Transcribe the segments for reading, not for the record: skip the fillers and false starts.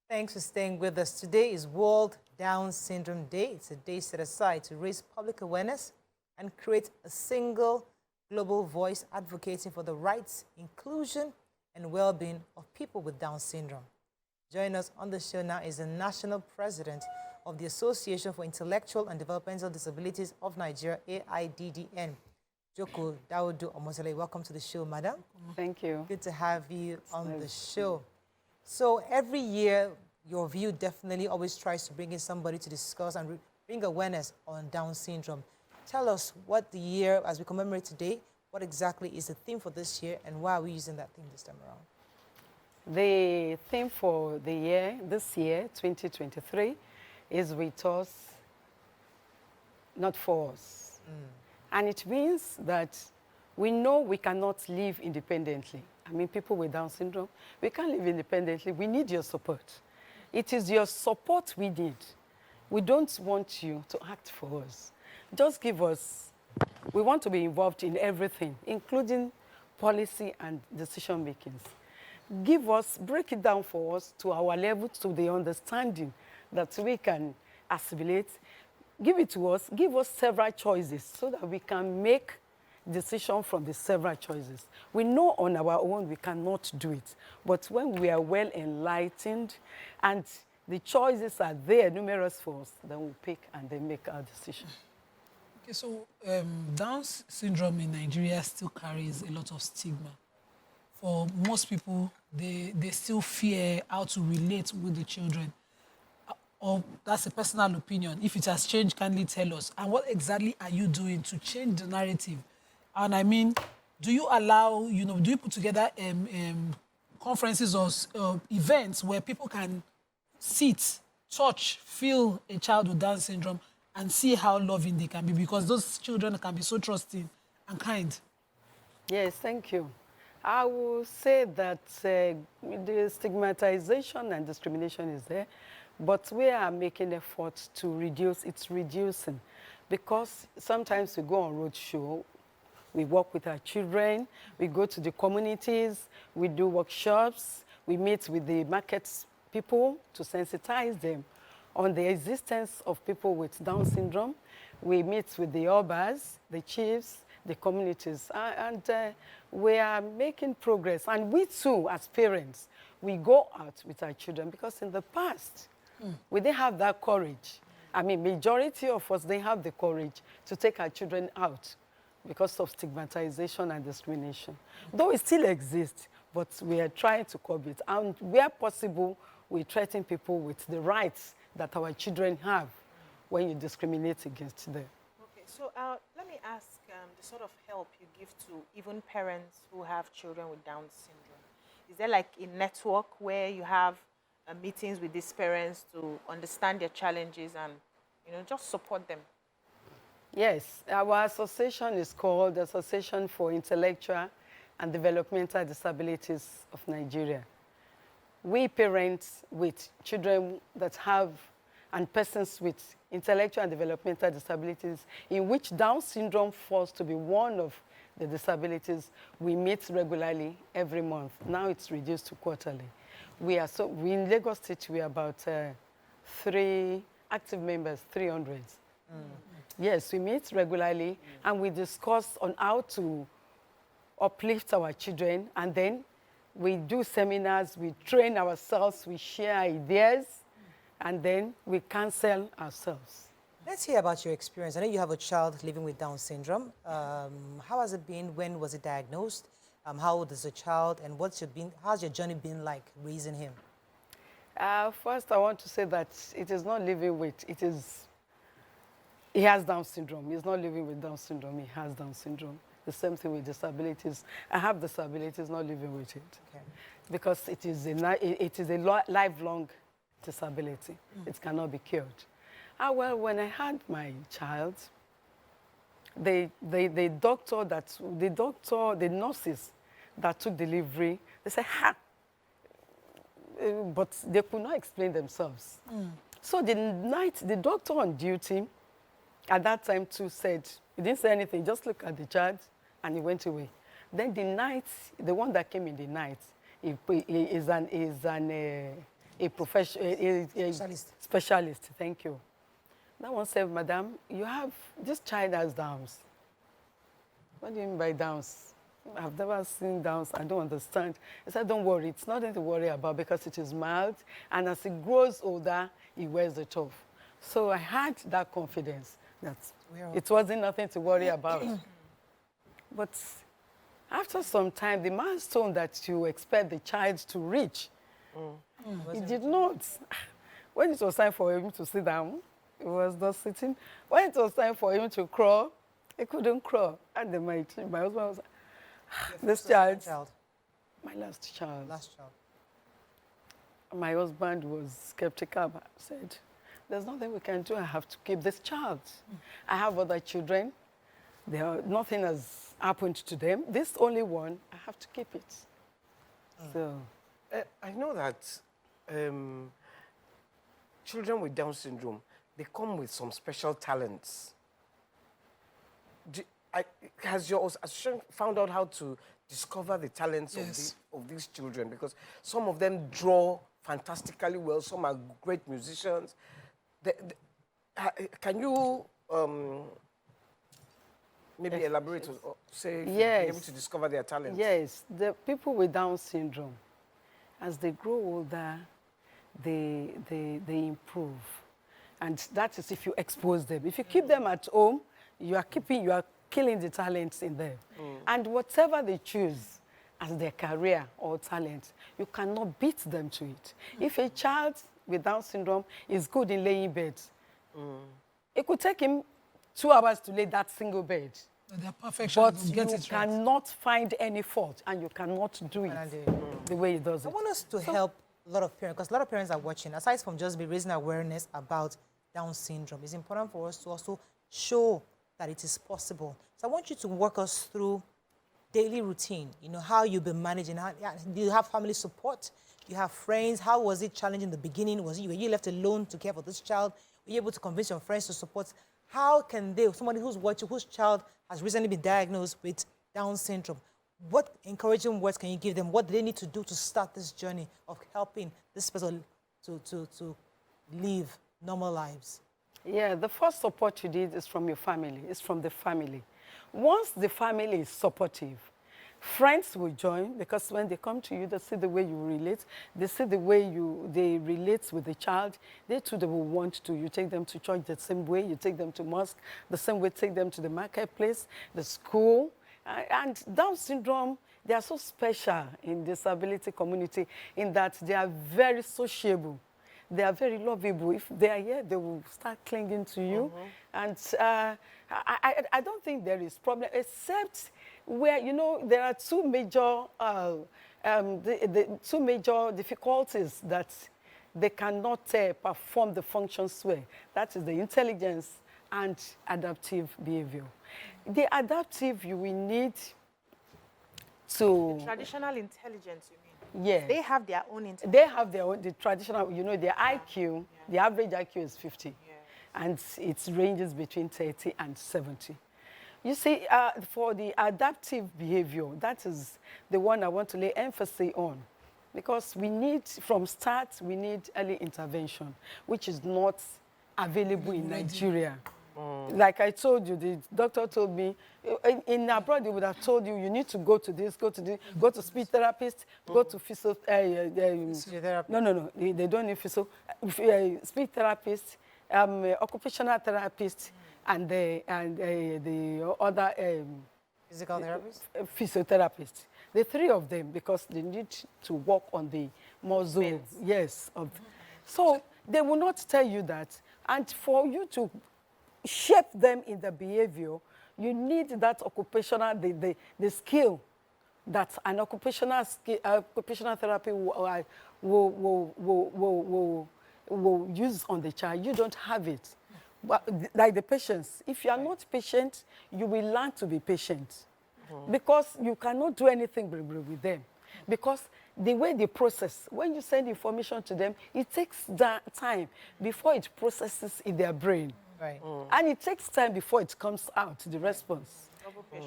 Thanks for staying with us. Today is World Down Syndrome Day. It's a day set aside to raise public awareness and create a single global voice advocating for the rights, inclusion, and well-being of people with Down syndrome. Joining us on the show now is the National President of the Association for Intellectual and Developmental Disabilities of Nigeria, AIDDN, Joko Dawoodu Omotola. Welcome to the show, madam. Thank you. Good to have you on the show. So every year, your view definitely always tries to bring in somebody to discuss and bring awareness on Down syndrome. Tell us what the year, as we commemorate today, what exactly is the theme for this year and why are we using that theme this time around? The theme for the year, this year, 2023, is with us, not for us. And it means that we know we cannot live independently. I mean, people with Down syndrome, we can't live independently. We need your support. It is your support we need. We don't want you to act for us. Just give us, we want to be involved in everything, including policy and decision makings. Give us, break it down for us to our level, to the understanding that we can assimilate. Give it to us, give us several choices so that we can make decision from the several choices. We know on our own we cannot do it, but when we are well enlightened and the choices are there, numerous for us, then we pick and then make our decision. Okay, so Down syndrome in Nigeria still carries a lot of stigma. For most people, they still fear how to relate with the children. Or that's a personal opinion. If it has changed, kindly tell us. And what exactly are you doing to change the narrative? And I mean, do you allow, do you put together conferences or events where people can sit, touch, feel a child with Down syndrome and see how loving they can be? Because those children can be so trusting and kind. Yes, thank you. I will say that the stigmatization and discrimination is there, but we are making efforts to reduce. It's reducing because sometimes we go on roadshow, we work with our children, we go to the communities, we do workshops, we meet with the market people to sensitize them on the existence of people with Down syndrome. We meet with the obas, the chiefs, the communities, and we are making progress. And we too, as parents, we go out with our children because in the past, we didn't have that courage. I mean, majority of us, they have the courage to take our children out because of stigmatization and discrimination. Though it still exists, but we are trying to curb it. And where possible, we threaten people with the rights that our children have when you discriminate against them. Okay, so let me ask the sort of help you give to even parents who have children with Down syndrome. Is there like a network where you have meetings with these parents to understand their challenges and, just support them? Yes, our association is called the Association for Intellectual and Developmental Disabilities of Nigeria. We parent with children that have, and persons with intellectual and developmental disabilities, in which Down syndrome falls to be one of the disabilities. We meet regularly every month. Now it's reduced to quarterly. We in Lagos State, we are about 3 active members, 300. Yes, we meet regularly and we discuss on how to uplift our children, and then we do seminars, we train ourselves, we share ideas, and then we counsel ourselves. Let's hear about your experience. I know you have a child living with Down syndrome. How has it been? When was it diagnosed? How old is the child? And how's your journey been like raising him? First, I want to say that it is not living with, he has Down syndrome. He's not living with Down syndrome, he has Down syndrome. The same thing with disabilities. I have disabilities, not living with it. Okay. Because it is a lifelong disability. It cannot be cured. Well, when I had my child, the nurses that took delivery, they said, but they could not explain themselves. So the doctor on duty at that time too said, he didn't say anything, just look at the child, and he went away. Then the one that came in the night, specialist. Thank you. That one said, Madam, you have, this child has Downs. What do you mean by Downs? I've never seen Downs. I don't understand. I said, don't worry. It's nothing to worry about because it is mild. And as he grows older, he wears it off. So I had that confidence that it wasn't nothing to worry about. But after some time, the milestone that you expect the child to reach, he did not. When it was time for him to sit down, he was not sitting. When it was time for him to crawl, he couldn't crawl. And then my husband was like, this child, my last child. My husband was skeptical, but said, there's nothing we can do. I have to keep this child. I have other children. Nothing has happened to them. This only one, I have to keep it. So, I know that children with Down syndrome, they come with some special talents. Has your association found out how to discover the talents of these children? Because some of them draw fantastically well. Some are great musicians. Can you maybe elaborate or say you're able to discover their talents? Yes, the people with Down syndrome, as they grow older, they improve. And that is if you expose them. If you keep them at home, you are killing the talents in them. And whatever they choose as their career or talent, you cannot beat them to it. If a child with Down syndrome is good in laying beds, it could take him 2 hours to lay that single bed. They're perfection. But you cannot find any fault, and you cannot do it the way he does it. I want us to help a lot of parents, because a lot of parents are watching. Aside from just raising awareness about Down syndrome, it's important for us to also show that it is possible. So I want you to walk us through daily routine, how you've been managing. Do you have family support? Do you have friends? How was it challenging in the beginning? Were you left alone to care for this child? Were you able to convince your friends to support? How can somebody who's watching, whose child has recently been diagnosed with Down syndrome, what encouraging words can you give them? What do they need to do to start this journey of helping this person to live normal lives? Yeah, the first support you need is from your family. It's from the family. Once the family is supportive, friends will join, because when they come to you, they see the way you relate. They see the way they relate with the child. They too, they will want to. You take them to church the same way. You take them to mosque the same way. Take them to the marketplace, the school. And Down syndrome, they are so special in the disability community in that they are very sociable. They are very lovable. If they are here, they will start clinging to you. And I don't think there is problem, except where, there are two major, two major difficulties that they cannot perform the functions well. That is the intelligence and adaptive behavior. The adaptive, you will need to... The traditional intelligence, you mean? Yes. They have their own intelligence. They have their own, the traditional, their IQ, the average IQ is 50. And it ranges between 30 and 70. You see, for the adaptive behavior, that is the one I want to lay emphasis on. Because we need, from start, we need early intervention, which is not available in Nigeria. Like I told you, the doctor told me, in abroad, they would have told you, you need to go to this, go to speech therapist, go to physiotherapist. No, they don't need speech therapist, occupational therapist, and the other physical therapist? Physiotherapist. The three of them, because they need to work on the muscle. Yes. So they will not tell you that. And for you to shape them in the behavior, you need that occupational, the skill that an occupational therapy will use on the child. You don't have it. But like the patience, if you are not patient, you will learn to be patient. Because you cannot do anything with them. Because the way they process, when you send information to them, it takes that time before it processes in their brain. Right. And it takes time before it comes out, the response.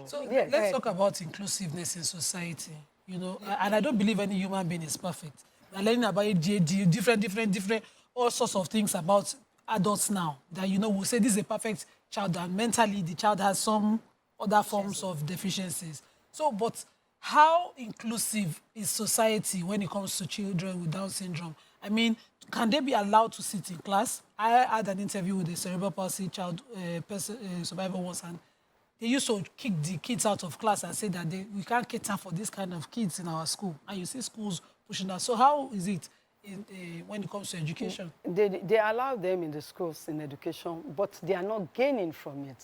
So let's talk about inclusiveness in society, and I don't believe any human being is perfect. We're learning about ADHD, different, all sorts of things about adults now. That, you know, we'll say this is a perfect child, and mentally the child has some other forms of deficiencies. So, but how inclusive is society when it comes to children with Down syndrome? I mean, can they be allowed to sit in class? I had an interview with a cerebral palsy child survivor once, and they used to kick the kids out of class and say that we can't cater for this kind of kids in our school. And you see schools pushing that. So how is it when it comes to education? They allow them in the schools in education, but they are not gaining from it.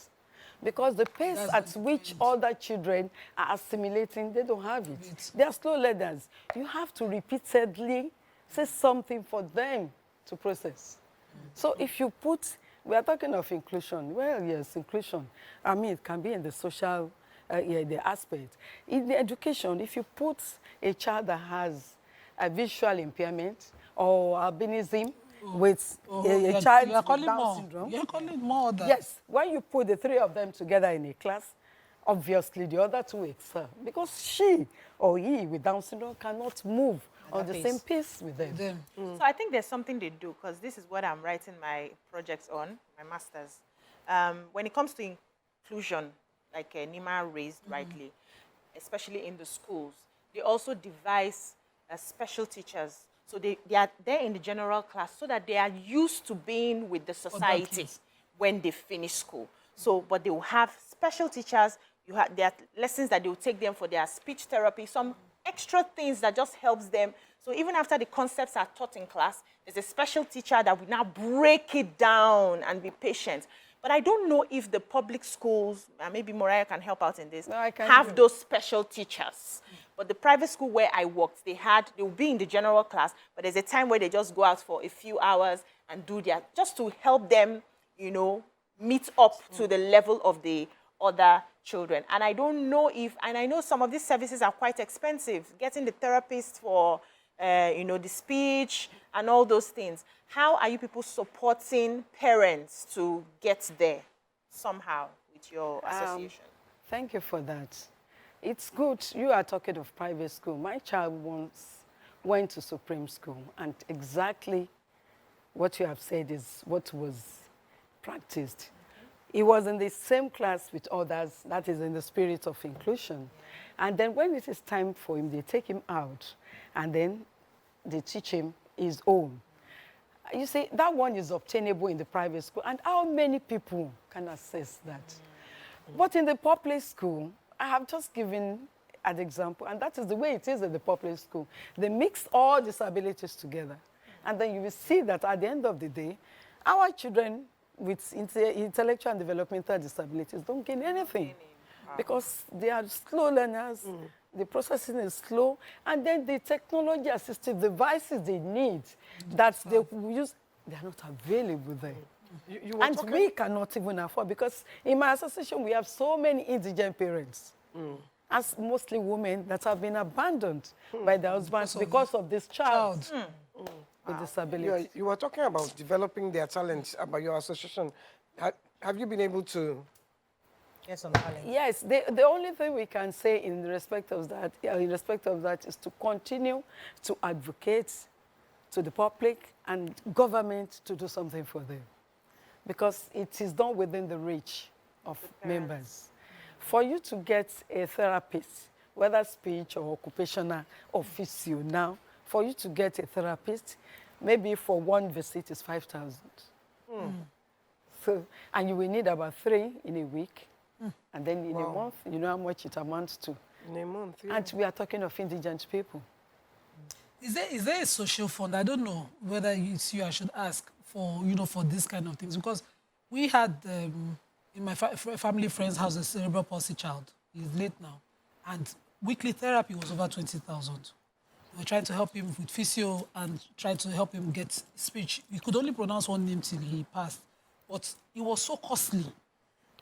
Because the pace at which other children are assimilating, they don't have it. They are slow learners. You have to repeatedly say something for them to process. So if you put, we are talking of inclusion. Well, yes, inclusion. I mean, it can be in the social the aspect. In the education, if you put a child that has a visual impairment or albinism, with a child with Down syndrome. You're calling more than... Yes, when you put the three of them together in a class, obviously the other two excel. Because she or he with Down syndrome cannot move on the same pace with them. So I think there's something they do, because this is what I'm writing my projects on, my master's. When it comes to inclusion, like Nima raised rightly, especially in the schools, they also devise special teachers. So they are there in the general class so that they are used to being with the society when they finish school. So, but they will have special teachers. There are lessons that they will take them for their speech therapy, some extra things that just helps them. So even after the concepts are taught in class, there's a special teacher that will now break it down and be patient. But I don't know if the public schools, maybe Mariah can help out in this, have those special teachers. But the private school where I worked, they will be in the general class, but there's a time where they just go out for a few hours and do just to help them, you know, meet up to the level of the other children. And I don't know and I know some of these services are quite expensive, getting the therapist for, you know, the speech and all those things. How are you people supporting parents to get there somehow with your association? Thank you for that. It's good. You are talking of private school. My child once went to Supreme School, and exactly what you have said is what was practiced. He was in the same class with others, that is in the spirit of inclusion. And then when it is time for him, they take him out, and then they teach him his own. You see, that one is obtainable in the private school, and how many people can access that? But in the public school, I have just given an example, and that is the way it is in the public school. They mix all disabilities together, and then you will see that at the end of the day, our children with intellectual and developmental disabilities don't gain anything because they are slow learners, the processing is slow, and then the technology-assisted devices they need that they will use, they are not available there. And we cannot even afford, because in my association, we have so many indigent parents, as mostly women that have been abandoned by their husbands because of this child with disability. You were talking about developing their talents about your association. Have you been able to? Yes, on talent. Yes, the only thing we can say in respect of that is to continue to advocate to the public and government to do something for them, because it is done within the reach of members. For you to get a therapist, whether speech or occupational or physio now, for you to get a therapist, maybe for one visit is 5,000. So, and you will need about 3 in a week. And then in a month, you know how much it amounts to. In a month, yeah. And we are talking of indigent people. Is there a social fund? I don't know whether it's you I should ask for, you know, for this kind of things. Because we had, in my family friend's house, a cerebral palsy child. He's late now. And weekly therapy was over 20,000. We were trying to help him with physio and trying to help him get speech. He could only pronounce one name till he passed. But it was so costly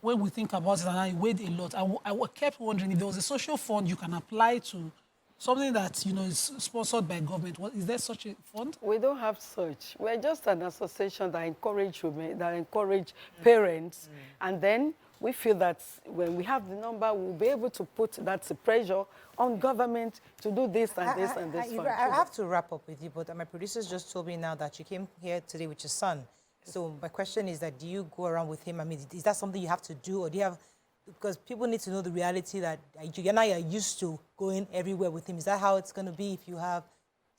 when we think about it, and I weighed a lot. I kept wondering if there was a social fund you can apply to, something that, you know, is sponsored by government. Is there such a fund? We don't have such. We're just an association that encourage women, that encourage parents, and then we feel that when we have the number, we'll be able to put that pressure on government to do this and this and this. I have to wrap up with you, but my producers just told me now that you came here today with your son. So my question is that do you go around with him? I mean, is that something you have to do, or do you have, because people need to know the reality that you're now used to going everywhere with him. Is that how it's going to be if you have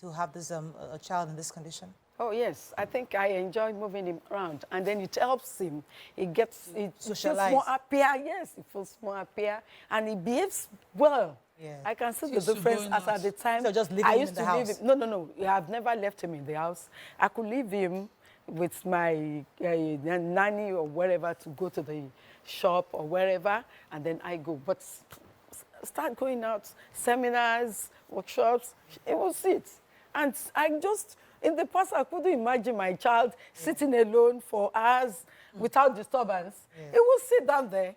to have this a child in this condition? Oh, yes. I think I enjoy moving him around. And then it helps him. He feels more happier. Yes, he feels more happier. And he behaves well. Yeah. I can see the difference as at the time. So just leaving him in the house? No. I've never left him in the house. I could leave him with my nanny or wherever to go to the shop or wherever, and then I go. But start going out, seminars, workshops, he will sit. And I just, in the past, I couldn't imagine my child sitting alone for hours without disturbance. Yeah. He will sit down there.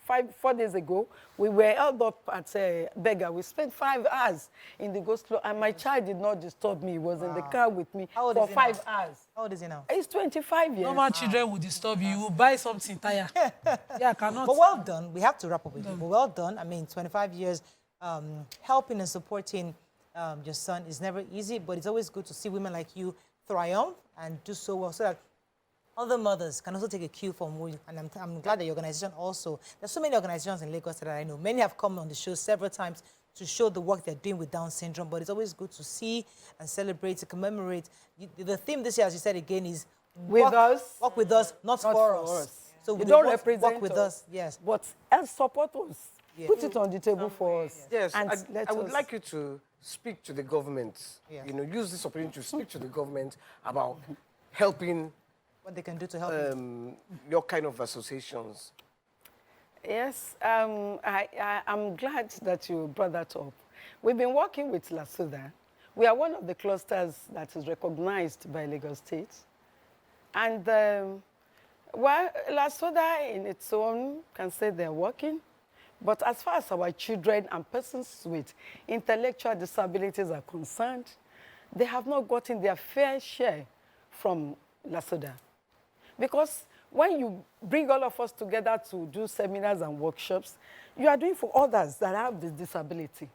4 days ago, we were held up at Beggar. We spent 5 hours in the go-slow, and my child did not disturb me. He was in the car with me for 5 hours. How old is he now? He's 25 years. Normal children will disturb you. You will buy something, tire. Yeah, cannot. But well done. We have to wrap up with you. But well done. I mean, 25 years helping and supporting your son is never easy, but it's always good to see women like you triumph and do so well, so that other mothers can also take a cue from you. And I'm glad that your organization also, there's so many organizations in Lagos that I know. Many have come on the show several times to show the work they're doing with Down syndrome, but it's always good to see and celebrate, to commemorate. The theme this year, as you said again, is with us. Work with us, not for us. So you don't represent work with us, yes. But help support us. Yeah. Put it on the table for us. Yes, and I would like you to speak to the government, you know, use this opportunity to speak to the government about helping what they can do to help your kind of associations. Yes, I'm glad that you brought that up. We've been working with LASUDA. We are one of the clusters that is recognized by Lagos State. And well, LASUDA in its own can say they're working. But as far as our children and persons with intellectual disabilities are concerned, they have not gotten their fair share from LASUDA. Because when you bring all of us together to do seminars and workshops, you are doing for others that have this disability.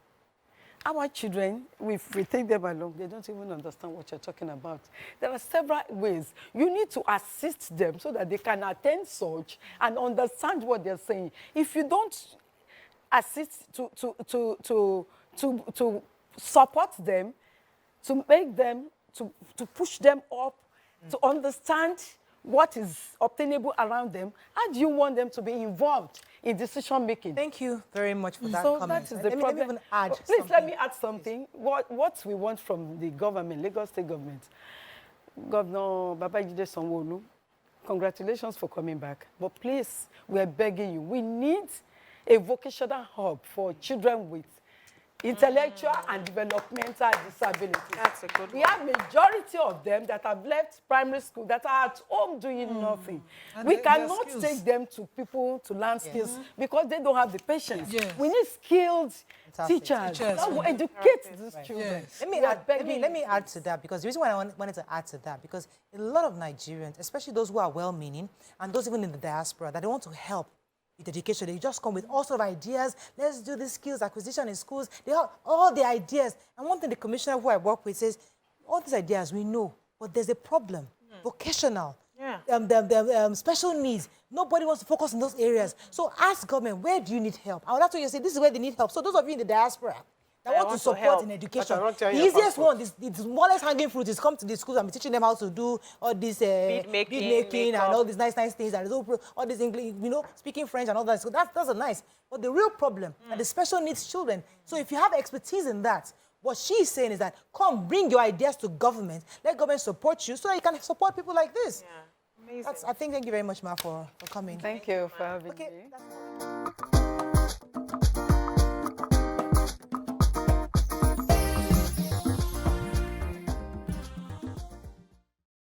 Our children, if we take them along, they don't even understand what you're talking about. There are several ways. You need to assist them so that they can attend such and understand what they're saying. If you don't assist to support them, to make them, to push them up, to understand what is obtainable around them, how do you want them to be involved in decision making? Thank you very much for that comment. That is the problem. Let me even add Please let me add something. What we want from the government, Lagos State government, Governor Babajide Sanwo-Olu, congratulations for coming back. But please, we are begging you, we need a vocational hub for children with intellectual and developmental disabilities. That's a good one. We have majority of them that have left primary school that are at home doing nothing. And we cannot take them to people to learn skills because they don't have the patience. Yes. We need skilled teachers that will educate these children. Yes. Let me add to that, because the reason why I wanted to add to that, because a lot of Nigerians, especially those who are well-meaning and those even in the diaspora, that they want to help with education, they just come with all sorts of ideas. Let's do this skills acquisition in schools. They have all the ideas. And one thing the commissioner who I work with says, all these ideas we know, but there's a problem. Vocational, special needs. Nobody wants to focus on those areas. So ask government, where do you need help? And that's what you say, this is where they need help. So those of you in the diaspora that want to support in education, the easiest one, the smallest hanging fruit is come to the schools and be teaching them how to do all this bead making and all these nice things, and all this English, you know, speaking French and all that. So that's a nice. But the real problem are the special needs children. So if you have expertise in that, what she's saying is that come bring your ideas to government, let government support you so that you can support people like this. Yeah, amazing. I think thank you very much, Ma, for coming. Thank you for having me.